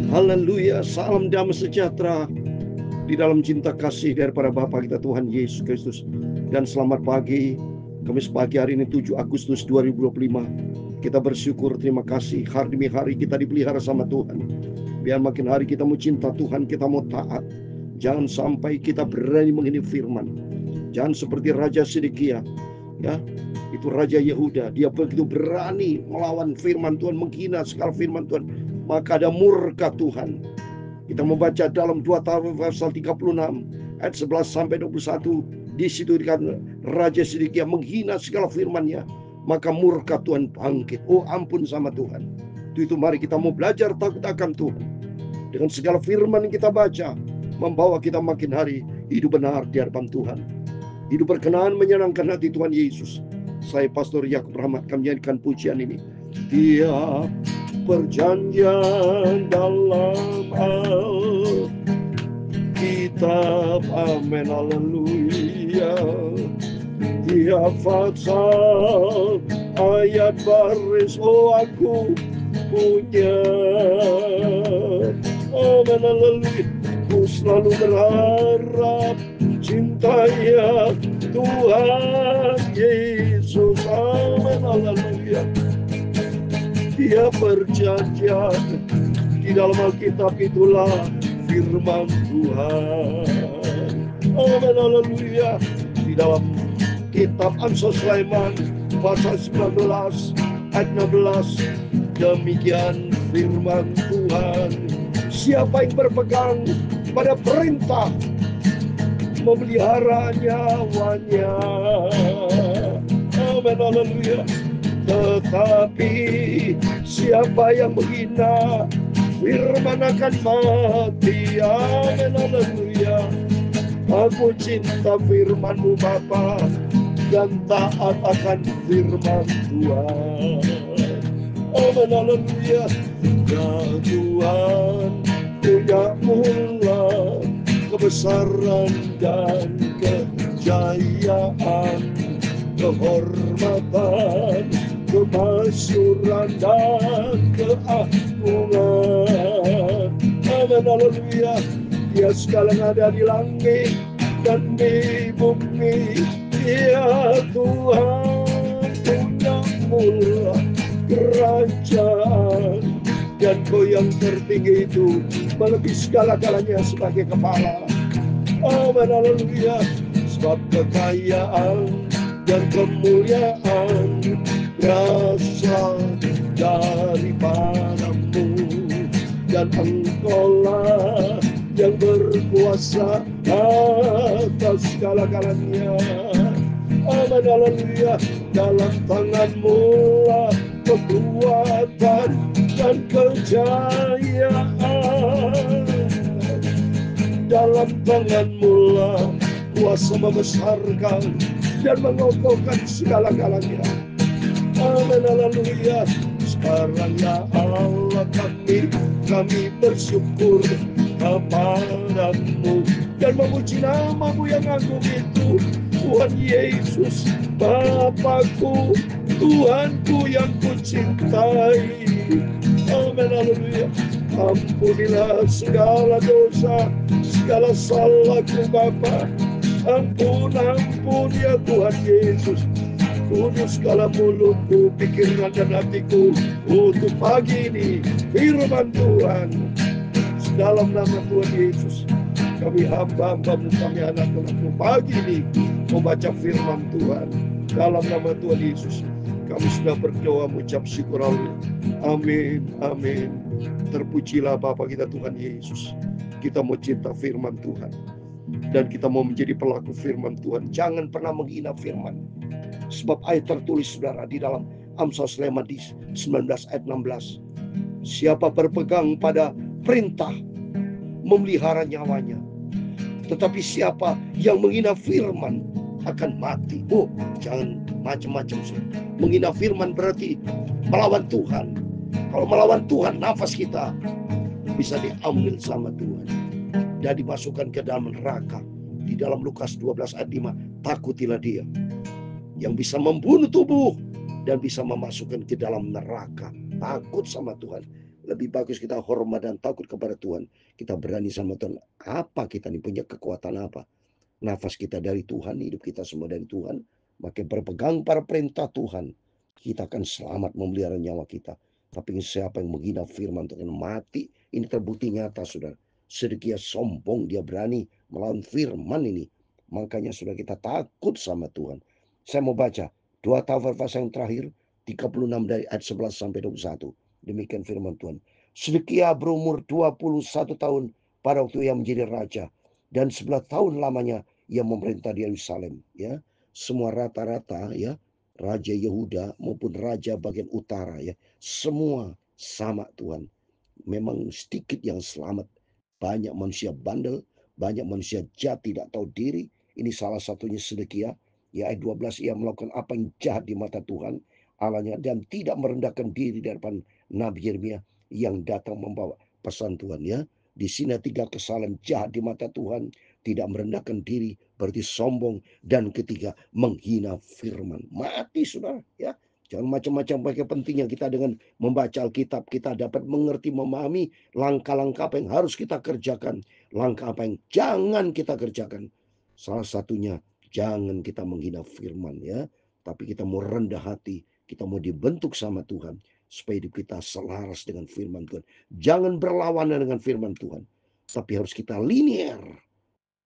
Haleluya, salam damai sejahtera di dalam cinta kasih daripada Bapa kita Tuhan Yesus Kristus. Dan selamat pagi, Kamis pagi hari ini 7 Agustus 2025. Kita bersyukur, terima kasih, hari demi hari kita dipelihara sama Tuhan. Biar makin hari kita mau cinta Tuhan, kita mau taat. Jangan sampai kita berani menghina firman. Jangan seperti Raja Sedekia, ya, itu Raja Yehuda. Dia begitu berani melawan firman Tuhan, menghina segala firman Tuhan, maka ada murka Tuhan. Kita membaca dalam 2 Tawarikh pasal 36 ayat 11 sampai 21. Di situ dikatakan Raja Sedekia menghina segala firman-Nya, maka murka Tuhan bangkit. Oh, ampun sama Tuhan. Itu mari kita mau belajar takut akan Tuhan. Dengan segala firman yang kita baca, membawa kita makin hari hidup benar di hadapan Tuhan. Hidup berkenan menyenangkan hati Tuhan Yesus. Saya Pastor Yakub Rahmat kami nyanyikan pujian ini. Tiap perjanjian dalam Alkitab, amin, haleluya. Tiap pasal ayat baris, oh aku punya, amin, haleluya. Ku selalu berharap cintanya Tuhan Yesus, amin, haleluya. Dia perjanjian di dalam Alkitab itulah firman Tuhan, amin, haleluya. Di dalam kitab Amsal Sulaiman pasal 19 ayat 16, demikian firman Tuhan. Siapa yang berpegang pada perintah memelihara nyawanya, amin, haleluya. Tetapi siapa yang menghina firman akan mati, amin, haleluya. Aku cinta firman-Mu Bapa, dan taat akan firman Tuhan, amin, haleluya. Ya Tuhan, punya mula kebesaran dan kejayaan, kehormatan, kemasyuran dan keagungan, amin, haleluya. Dia segala yang ada di langit dan di bumi, ya Tuhan, punya mula kerajaan, dan Kau yang tertinggi itu melebihi segala-galanya sebagai kepala, amin, haleluya. Sebab kekayaan dan kemuliaan berasal daripada-Mu, dan Engkau-lah yang berkuasa atas segala-galanya, amin, haleluya. Dalam tangan-Mu lah kekuatan dan kejayaan, dalam tangan-Mu lah kuasa membesarkan dan mengokohkan segala-galanya, amin, haleluya. Sekarang ya Allah, kami bersyukur kepada-Mu dan memuji nama-Mu yang agung itu, Tuhan Yesus, Bapakku, Tuhanku yang kucintai, amin, haleluya. Ampunilah segala dosa, segala salahku Bapa. Ampun ya Tuhan Yesus. Kudus segala mulutku, pikiran dan hatiku untuk pagi ini firman Tuhan. Dalam nama Tuhan Yesus, kami hamba-Mu, kami anak-anak-Mu pagi ini membaca firman Tuhan. Dalam nama Tuhan Yesus, kami sudah berdoa mengucap syukur Allah. Amin, amin. Terpujilah Bapa kita Tuhan Yesus. Kita mau cinta firman Tuhan, dan kita mau menjadi pelaku firman Tuhan. Jangan pernah menghina firman. Sebab ayat tertulis saudara di dalam Amsal Sulaiman di 19 ayat 16. Siapa berpegang pada perintah memelihara nyawanya, tetapi siapa yang menghina firman akan mati. Oh, jangan macam-macam. Menghina firman berarti melawan Tuhan. Kalau melawan Tuhan, nafas kita bisa diambil sama Tuhan dan dimasukkan ke dalam neraka. Di dalam Lukas 12 ayat 5, takutilah dia yang bisa membunuh tubuh dan bisa memasukkan ke dalam neraka. Takut sama Tuhan. Lebih bagus kita hormat dan takut kepada Tuhan. Kita berani sama Tuhan. Apa kita nih, punya kekuatan apa? Nafas kita dari Tuhan, hidup kita semua dari Tuhan. Maka berpegang pada perintah Tuhan, kita akan selamat memelihara nyawa kita. Tapi siapa yang menghina firman Tuhan mati. Ini terbukti nyata, saudara. Sedikit sombong, dia berani melawan firman ini. Makanya sudah kita takut sama Tuhan. Saya mau baca 2 Tafsir yang terakhir 36 dari ayat 11 sampai 21. Demikian firman Tuhan. Sedekia berumur 21 tahun pada waktu ia menjadi raja, dan 11 tahun lamanya ia memerintah di Yerusalem. Ya, semua rata-rata ya, raja Yehuda maupun raja bagian utara ya, semua sama Tuhan. Memang sedikit yang selamat. Banyak manusia bandel, banyak manusia jahat tidak tahu diri. Ini salah satunya Sedekia. Ya, ayat 12, ia melakukan apa yang jahat di mata Tuhan Allahnya dan tidak merendahkan diri di hadapan Nabi Yeremia yang datang membawa pesan Tuhan ya. Di sini 3 kesalahan jahat di mata Tuhan, tidak merendahkan diri berarti sombong, dan ketiga menghina firman. Mati, saudara ya. Jangan macam-macam. Pakai pentingnya kita dengan membaca Alkitab, kita dapat mengerti, memahami langkah-langkah apa yang harus kita kerjakan, langkah apa yang jangan kita kerjakan. Salah satunya, jangan kita menghina firman ya, tapi kita mau rendah hati, kita mau dibentuk sama Tuhan supaya hidup kita selaras dengan firman Tuhan. Jangan berlawanan dengan firman Tuhan, tapi harus kita linier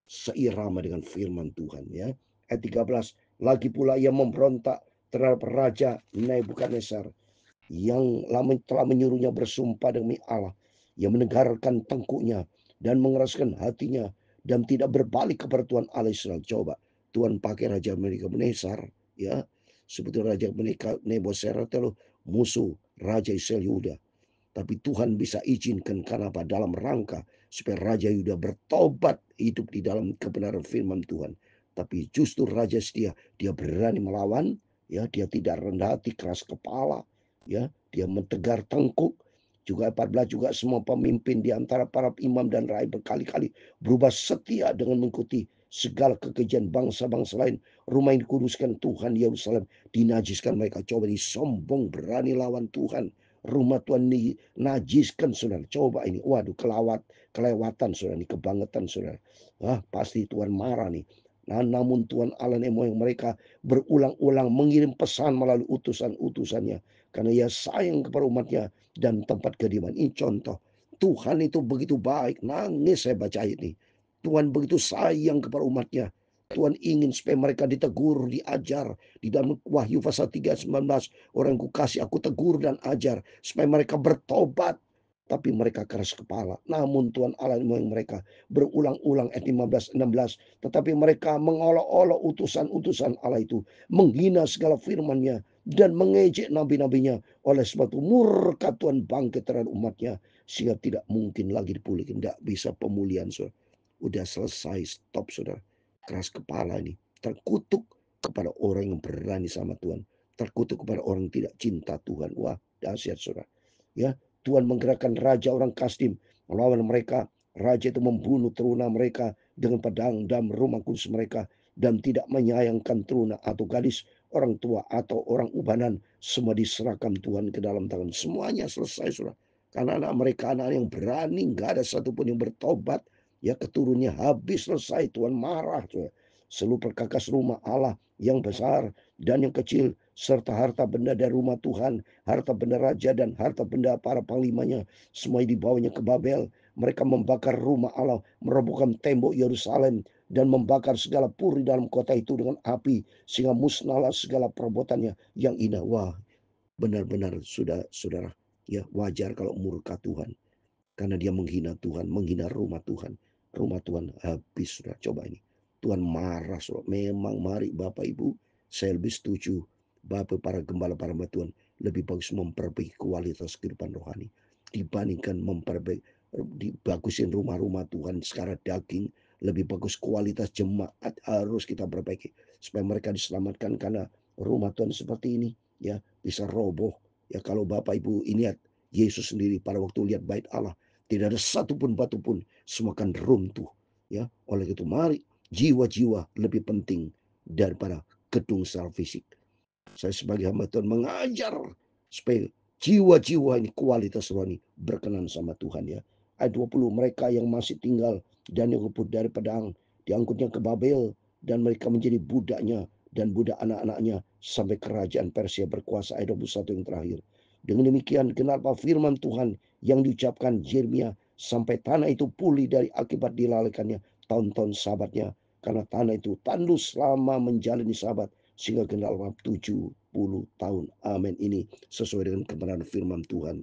seirama dengan firman Tuhan ya. Ayat 13, lagi pula ia memberontak terhadap Raja Nebukadnezar yang telah menyuruhnya bersumpah demi Allah. Ia menegarkan tengkuknya dan mengeraskan hatinya dan tidak berbalik kepada Tuhan Allah Israel. Coba Tuhan pakai Raja Nebukadnezar ya, sebetulnya Raja Nebukadnezar itu musuh Raja Israel Yehuda. Tapi Tuhan bisa izinkan karena apa? Dalam rangka supaya Raja Yuda bertobat, hidup di dalam kebenaran firman Tuhan. Tapi justru Raja setia, dia berani melawan, ya, dia tidak rendah hati, keras kepala, ya, dia mentegar tengkuk. Juga 14 juga semua pemimpin di antara para imam dan rakyat berkali-kali berubah setia dengan mengikuti segala kekejian bangsa-bangsa lain. Rumah yang dikuduskan Tuhan Yerusalem dinajiskan mereka. Coba disombong, berani lawan Tuhan. Rumah Tuhan dinajiskan, saudara. Coba ini, waduh, kelewatan, saudara, ini kebangetan, saudara. Pasti Tuhan marah nih. Nah, namun Tuhan Allah yang mereka berulang-ulang mengirim pesan melalui utusan-utusannya, karena ia sayang kepada umatnya dan tempat kediaman. Ini contoh. Tuhan itu begitu baik. Nangis saya baca ini. Tuhan begitu sayang kepada umatnya. Tuhan ingin supaya mereka ditegur, diajar. Di dalam Wahyu pasal 3:19, orang kukasih aku tegur dan ajar supaya mereka bertobat. Tapi mereka keras kepala. Namun Tuhan Allah yang mereka berulang-ulang ayat 15-16. Tetapi mereka mengolok-olok utusan-utusan Allah itu, menghina segala firman-Nya dan mengejek nabi-nabinya. Oleh sebab itu murka Tuhan bangkit terhadap umatnya, sehingga tidak mungkin lagi dipulihkan. Tidak bisa pemulihan, saudara. Udah selesai, stop, saudara. Keras kepala ini terkutuk kepada orang yang berani sama Tuhan, terkutuk kepada orang yang tidak cinta Tuhan. Wah, dahsyat, saudara. Ya, Tuhan menggerakkan raja orang Kasdim melawan mereka. Raja itu membunuh teruna mereka dengan pedang dan rumah kudus mereka, dan tidak menyayangkan teruna atau gadis, orang tua atau orang ubanan. Semua diserahkan Tuhan ke dalam tangan. Semuanya selesai, saudara. Karena anak mereka anak yang berani, nggak ada satupun yang bertobat. Ya, keturunnya habis, selesai. Tuhan marah, saudara. Seluruh perkakas rumah Allah yang besar dan yang kecil, serta harta benda dari rumah Tuhan, harta benda raja dan harta benda para panglimanya, semua dibawanya ke Babel. Mereka membakar rumah Allah, merobohkan tembok Yerusalem, dan membakar segala puri dalam kota itu dengan api, sehingga musnahlah segala perbuatannya yang indah. Wah, benar-benar sudah, saudara, ya, wajar kalau murka Tuhan, karena dia menghina Tuhan, menghina rumah Tuhan. Rumah Tuhan habis, sudah. Coba ini. Tuhan marah, saudara. Memang mari Bapak Ibu, saya lebih setuju. Bapak para gembala, para hamba Tuhan, lebih bagus memperbaiki kualitas kehidupan rohani dibandingkan dibagusin rumah-rumah Tuhan secara daging. Lebih bagus kualitas jemaat harus kita perbaiki supaya mereka diselamatkan, karena rumah Tuhan seperti ini ya bisa roboh. Ya, kalau Bapak Ibu ingat Yesus sendiri pada waktu lihat bait Allah, tidak ada satupun batu pun, semua akan runtuh. Ya, oleh itu mari, jiwa-jiwa lebih penting daripada gedung secara fisik. Saya sebagai hamba Tuhan mengajar supaya jiwa-jiwa ini kualitas rohani berkenan sama Tuhan ya. Ayat 20, mereka yang masih tinggal dan yang luput dari pedang diangkutnya ke Babel, dan mereka menjadi budaknya dan budak anak-anaknya sampai kerajaan Persia berkuasa. Ayat 21 yang terakhir. Dengan demikian kenapa firman Tuhan yang diucapkan Yeremia, sampai tanah itu pulih dari akibat dilalaikannya tahun-tahun sabatnya, karena tanah itu tandus selama menjalani sabat sehingga genap 70 tahun. Amin. Ini sesuai dengan kebenaran firman Tuhan,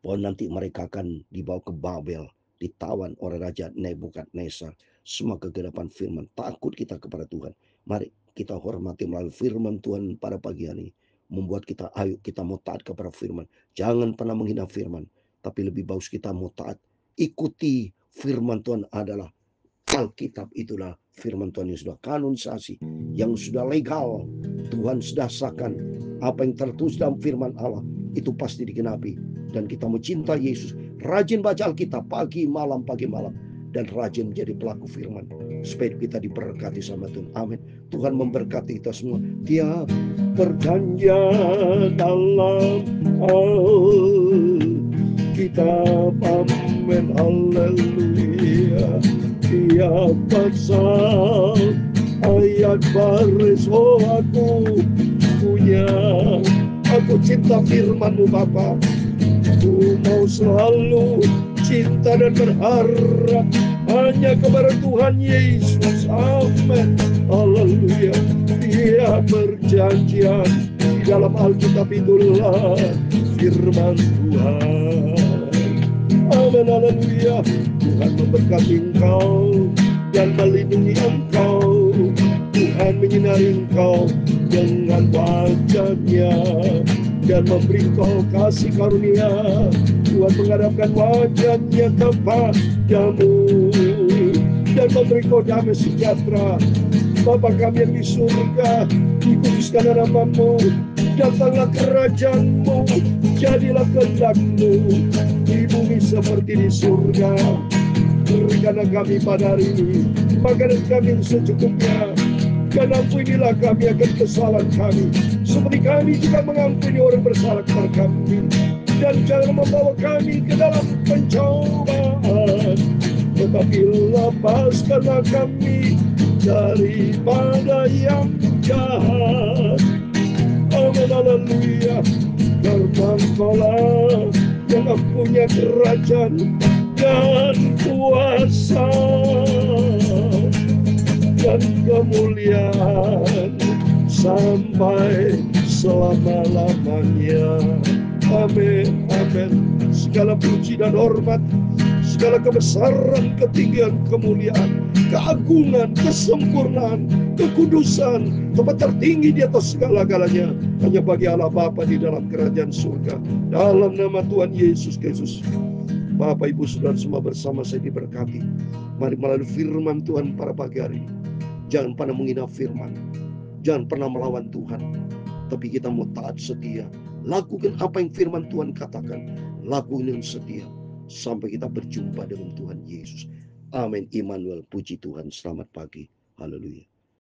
bahwa nanti mereka akan dibawa ke Babel, ditawan oleh Raja Nebukadnezar. Semua kegenapan firman. Takut kita kepada Tuhan. Mari kita hormati melalui firman Tuhan pada pagi hari ini. Membuat kita, ayo kita mau taat kepada firman. Jangan pernah menghina firman, tapi lebih bagus kita mau taat. Ikuti firman Tuhan adalah Alkitab, itulah firman Tuhan yang sudah kanonisasi, yang sudah legal. Tuhan sudah sahkan apa yang tertulis dalam firman Allah itu pasti digenapi. Dan kita mau cinta Yesus, rajin baca Alkitab pagi malam, dan rajin menjadi pelaku firman, supaya kita diberkati sama Tuhan. Amin. Tuhan memberkati kita semua. Tiap perjanjian dalam Alkitab, amin, haleluya. Tiap pasal ayat baris, oh aku punya, aku cinta firman-Mu Bapa. Aku mau selalu cinta dan berharap hanya kepada Tuhan Yesus. Amin. Haleluya. Dia perjanjian di dalam Alkitab itulah firman Tuhan. Amin. Haleluya. Tuhan memberkati engkau dan melindungi engkau. Tuhan menyinari engkau dengan wajah-Nya dan memberi kau kasih karunia. Tuhan menghadapkan wajah-Nya kepadamu dan memberi kau damai sejahtera. Bapa kami yang di surga, dikuduskan nama-Mu, datanglah kerajaan-Mu, jadilah kehendak-Mu di bumi seperti di surga. Berikanlah kami pada hari ini makanan kami yang secukupnya, dan ampunilah kami akan kesalahan kami, seperti kami juga mengampuni orang bersalah kepada kami. Dan jangan membawa kami ke dalam pencobaan, tetapi lepaskanlah kami daripada yang jahat. Amin. Haleluya. Karena Engkau-lah yang mempunyai kerajaan dan kuasa dan kemuliaan sampai selama-lamanya. Amin. Amin. Segala puji dan hormat, segala kebesaran, ketinggian, kemuliaan, keagungan, kesempurnaan, kekudusan, tempat tertinggi di atas segala-galanya hanya bagi Allah Bapa di dalam kerajaan surga. Dalam nama Tuhan Yesus Kristus. Bapak, Ibu, Saudara semua bersama saya diberkati. Mari melalui firman Tuhan pada pagi hari ini. Jangan pernah menghina firman. Jangan pernah melawan Tuhan. Tapi kita mau taat setia. Lakukan apa yang firman Tuhan katakan. Lakukan dengan setia. Sampai kita berjumpa dengan Tuhan Yesus. Amin. Immanuel. Puji Tuhan. Selamat pagi. Haleluya.